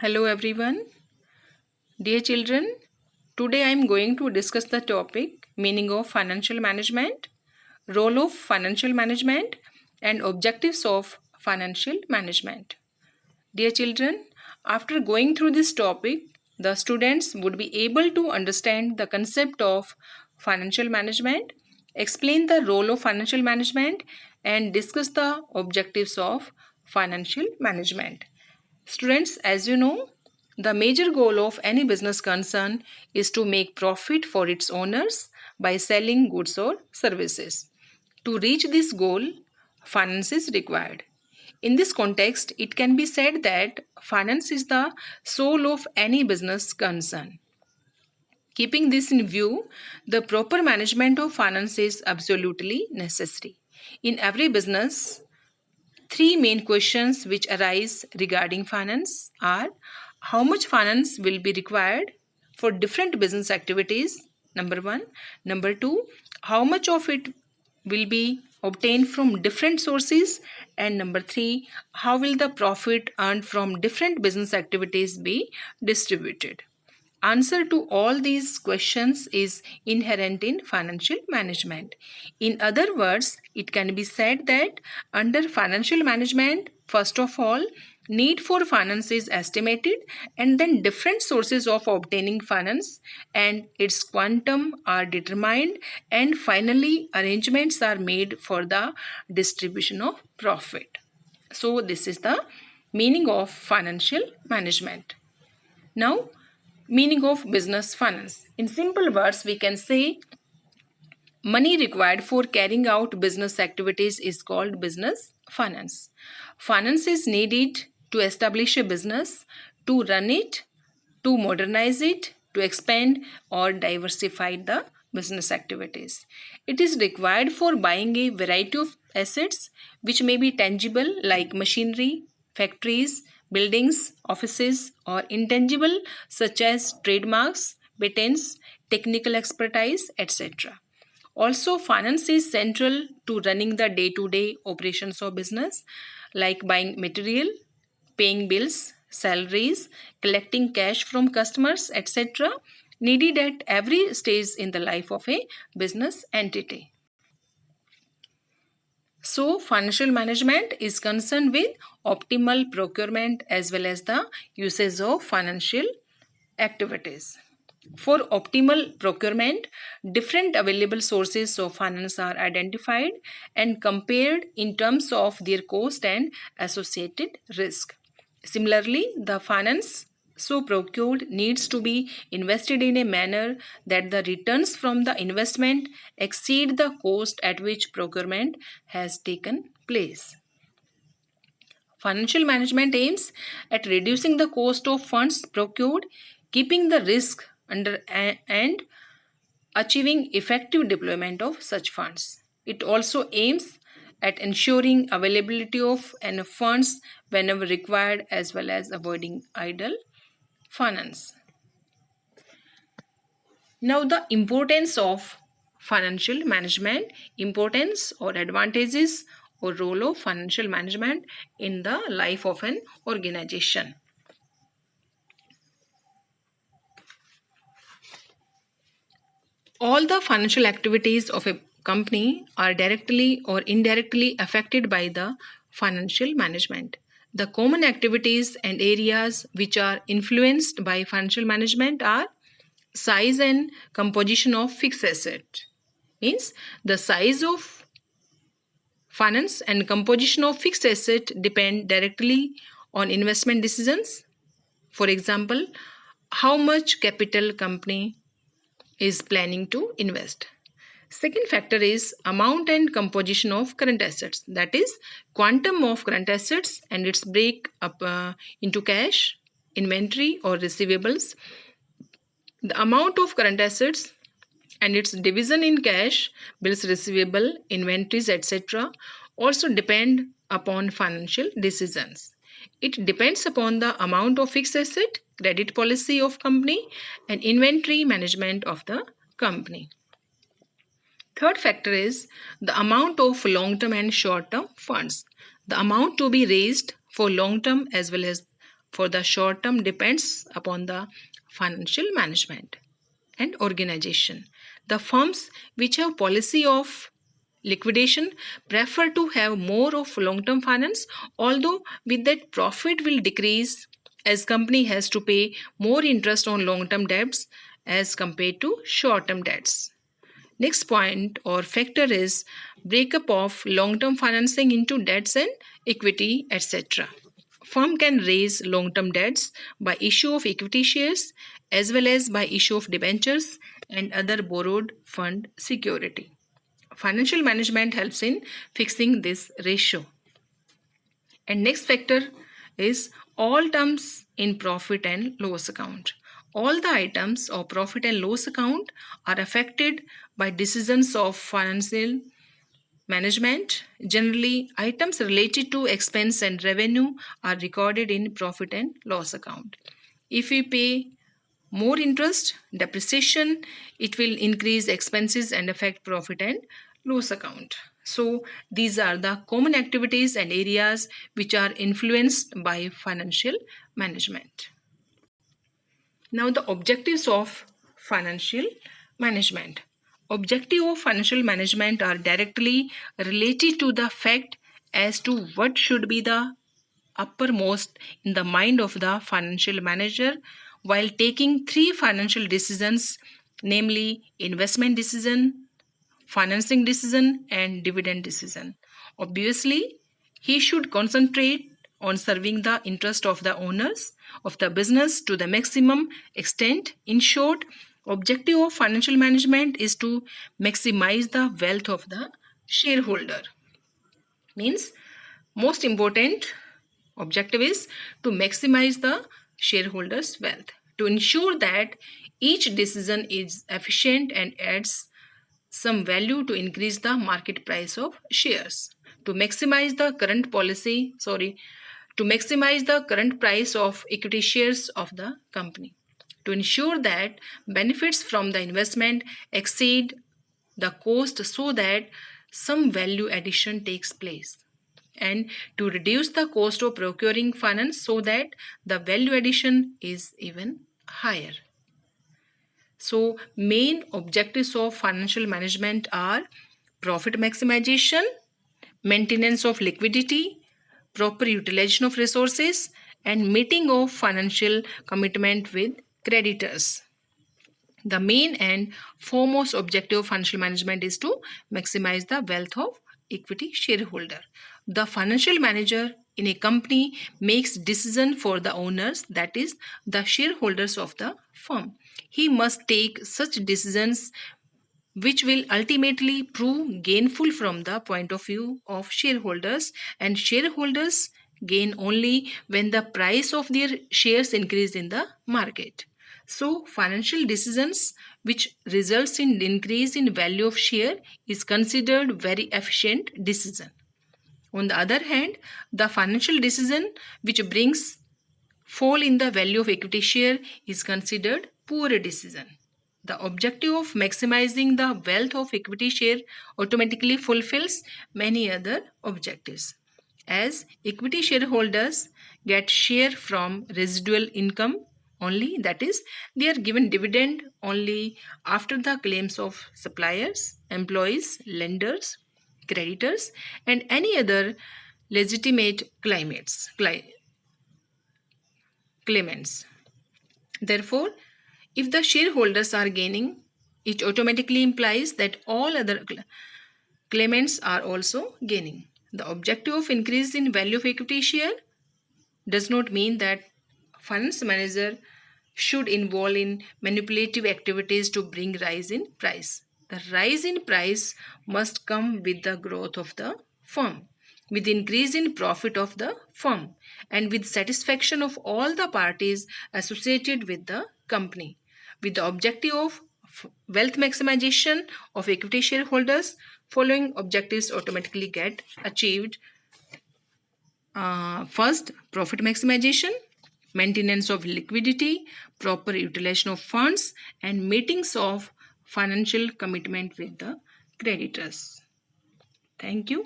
Hello everyone. Dear children, today I am going to discuss the topic meaning of financial management, role of financial management and objectives of financial management. Dear children, after going through this topic, the students would be able to understand the concept of financial management, explain the role of financial management and discuss the objectives of financial management. Students, as you know, the major goal of any business concern is to make profit for its owners by selling goods or services. To reach this goal, finance is required. In this context, it can be said that finance is the soul of any business concern. Keeping this in view, the proper management of finance is absolutely necessary. In every business, three main questions which arise regarding finance are: how much finance will be required for different business activities? Number one. Number two, how much of it will be obtained from different sources? And number three, how will the profit earned from different business activities be distributed? Answer to all these questions is inherent in financial management. In other words, it can be said that under financial management, first of all, need for finance is estimated, and then different sources of obtaining finance and its quantum are determined, and finally arrangements are made for the distribution of profit. So this is the meaning of financial management. Now, meaning of business finance. In simple words, we can say money required for carrying out business activities is called business finance. Finance is needed to establish a business, to run it, to modernize it, to expand or diversify the business activities. It is required for buying a variety of assets which may be tangible like machinery, factories, buildings, offices, or intangible such as trademarks, patents, technical expertise, etc. Also, finance is central to running the day-to-day operations of business like buying material, paying bills, salaries, collecting cash from customers, etc., needed at every stage in the life of a business entity. So, financial management is concerned with optimal procurement as well as the usage of financial activities. For optimal procurement, different available sources of finance are identified and compared in terms of their cost and associated risk. Similarly, the finance so procured needs to be invested in a manner that the returns from the investment exceed the cost at which procurement has taken place. Financial management aims at reducing the cost of funds procured, keeping the risk under and achieving effective deployment of such funds. It also aims at ensuring availability of enough funds whenever required as well as avoiding idle finance. Now the importance of financial management, importance or advantages or role of financial management in the life of an organization. All the financial activities of a company are directly or indirectly affected by the financial management. The common activities and areas which are influenced by financial management are size and composition of fixed asset. Means the size of finance and composition of fixed asset depend directly on investment decisions. For example, how much capital company is planning to invest. Second factor is amount and composition of current assets, that is quantum of current assets and its break up into cash, inventory or receivables. The amount of current assets and its division in cash, bills receivable, inventories, etc. also depend upon financial decisions. It depends upon the amount of fixed asset, credit policy of company and inventory management of the company. Third factor is the amount of long-term and short-term funds. The amount to be raised for long-term as well as for the short term depends upon the financial management and organization. The firms which have policy of liquidation prefer to have more of long-term finance, although with that profit will decrease as company has to pay more interest on long-term debts as compared to short-term debts. Next point or factor is breakup of long-term financing into debts and equity, etc. Firm can raise long-term debts by issue of equity shares as well as by issue of debentures and other borrowed fund security. Financial management helps in fixing this ratio. And next factor is all terms in profit and loss account. All the items of profit and loss account are affected by decisions of financial management. Generally, items related to expense and revenue are recorded in profit and loss account. If we pay more interest, depreciation, it will increase expenses and affect profit and loss account. So these are the common activities and areas which are influenced by financial management. Now the objectives of financial management. Objective of financial management are directly related to the fact as to what should be the uppermost in the mind of the financial manager while taking three financial decisions, namely investment decision, financing decision and dividend decision. Obviously, he should concentrate on serving the interest of the owners of the business to the maximum extent. In short, objective of financial management is to maximize the wealth of the shareholder. Means most important objective is to maximize the shareholders' wealth, to ensure that each decision is efficient and adds some value to increase the market price of shares, to maximize the current to maximize the current price of equity shares of the company, to ensure that benefits from the investment exceed the cost so that some value addition takes place, and to reduce the cost of procuring finance so that the value addition is even higher. So main objectives of financial management are profit maximization, maintenance of liquidity, proper utilization of resources, and meeting of financial commitment with creditors. The main and foremost objective of financial management is to maximize the wealth of equity shareholder. The financial manager in a company makes decision for the owners, that is the shareholders of the firm. He must take such decisions which will ultimately prove gainful from the point of view of shareholders, and shareholders gain only when the price of their shares increase in the market. So financial decisions which results in increase in value of share is considered very efficient decision. On the other hand, the financial decision which brings fall in the value of equity share is considered poor decision. The objective of maximizing the wealth of equity share automatically fulfills many other objectives, as equity shareholders get share from residual income only, that is they are given dividend only after the claims of suppliers, employees, lenders, creditors and any other legitimate claimants. Therefore, if the shareholders are gaining, it automatically implies that all other claimants are also gaining. The objective of increase in value of equity share does not mean that finance manager should involve in manipulative activities to bring rise in price. The rise in price must come with the growth of the firm, with increase in profit of the firm, and with satisfaction of all the parties associated with the company, with the objective of wealth maximization of equity shareholders. Following objectives automatically get achieved. First, profit maximization, maintenance of liquidity, proper utilization of funds, and meetings of financial commitment with the creditors. Thank you.